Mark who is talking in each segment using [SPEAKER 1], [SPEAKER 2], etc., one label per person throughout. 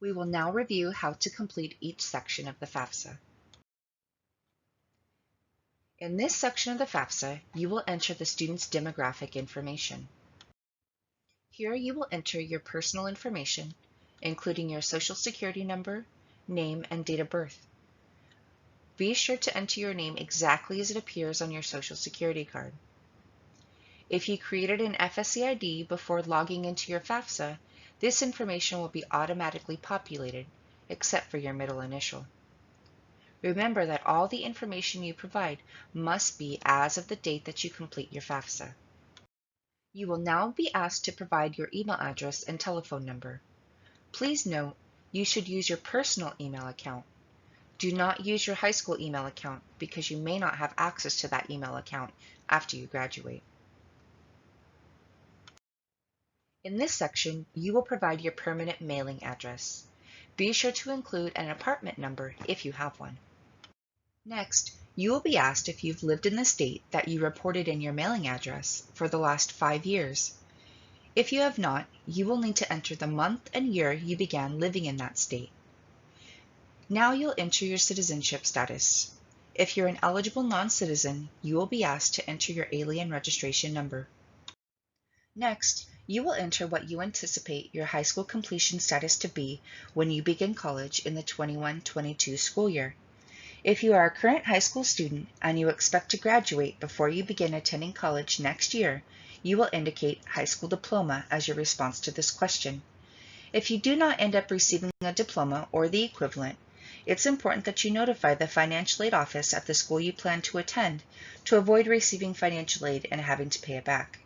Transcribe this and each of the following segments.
[SPEAKER 1] We will now review how to complete each section of the FAFSA. In this section of the FAFSA, you will enter the student's demographic information. Here you will enter your personal information, including your social security number, name, and date of birth. Be sure to enter your name exactly as it appears on your social security card. If you created an FSC ID before logging into your FAFSA, this information will be automatically populated, except for your middle initial. Remember that all the information you provide must be as of the date that you complete your FAFSA. You will now be asked to provide your email address and telephone number. Please note, you should use your personal email account. Do not use your high school email account because you may not have access to that email account after you graduate. In this section, you will provide your permanent mailing address. Be sure to include an apartment number if you have one. Next, you will be asked if you've lived in the state that you reported in your mailing address for the last 5 years. If you have not, you will need to enter the month and year you began living in that state. Now you'll enter your citizenship status. If you're an eligible non-citizen, you will be asked to enter your alien registration number. Next, you will enter what you anticipate your high school completion status to be when you begin college in the 21-22 school year. If you are a current high school student and you expect to graduate before you begin attending college next year, you will indicate high school diploma as your response to this question. If you do not end up receiving a diploma or the equivalent, it's important that you notify the financial aid office at the school you plan to attend to avoid receiving financial aid and having to pay it back.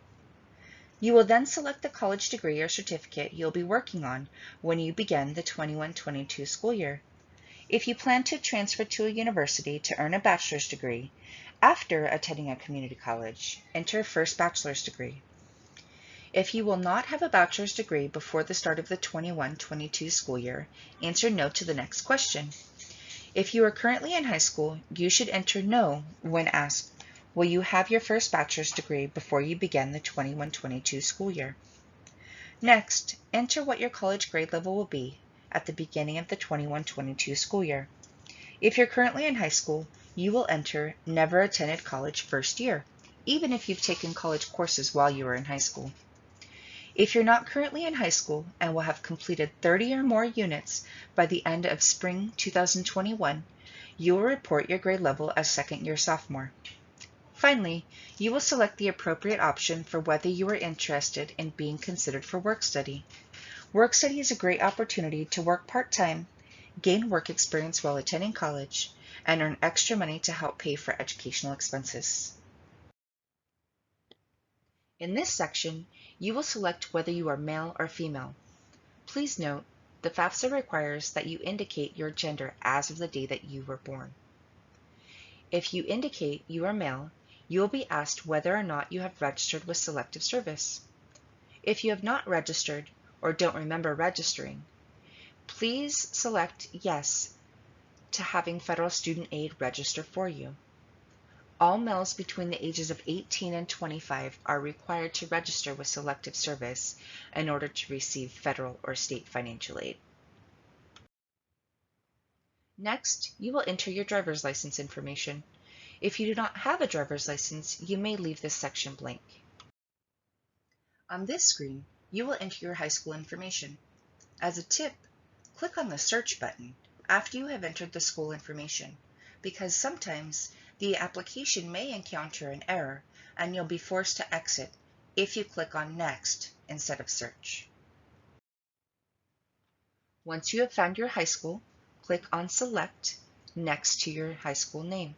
[SPEAKER 1] You will then select the college degree or certificate you'll be working on when you begin the 21-22 school year. If you plan to transfer to a university to earn a bachelor's degree after attending a community college, enter first bachelor's degree. If you will not have a bachelor's degree before the start of the 21-22 school year, answer no to the next question. If you are currently in high school, you should enter no when asked, will you have your first bachelor's degree before you begin the 21-22 school year? Next, enter what your college grade level will be at the beginning of the 21-22 school year. If you're currently in high school, you will enter never attended college first year, even if you've taken college courses while you were in high school. If you're not currently in high school and will have completed 30 or more units by the end of spring 2021, you will report your grade level as second year sophomore. Finally, you will select the appropriate option for whether you are interested in being considered for work study. Work study is a great opportunity to work part-time, gain work experience while attending college, and earn extra money to help pay for educational expenses. In this section, you will select whether you are male or female. Please note, the FAFSA requires that you indicate your gender as of the day that you were born. If you indicate you are male, you will be asked whether or not you have registered with Selective Service. If you have not registered or don't remember registering, please select yes to having Federal Student Aid register for you. All males between the ages of 18 and 25 are required to register with Selective Service in order to receive federal or state financial aid. Next, you will enter your driver's license information. If you do not have a driver's license, you may leave this section blank. On this screen, you will enter your high school information. As a tip, click on the search button after you have entered the school information, because sometimes the application may encounter an error and you'll be forced to exit if you click on Next instead of Search. Once you have found your high school, click on Select next to your high school name.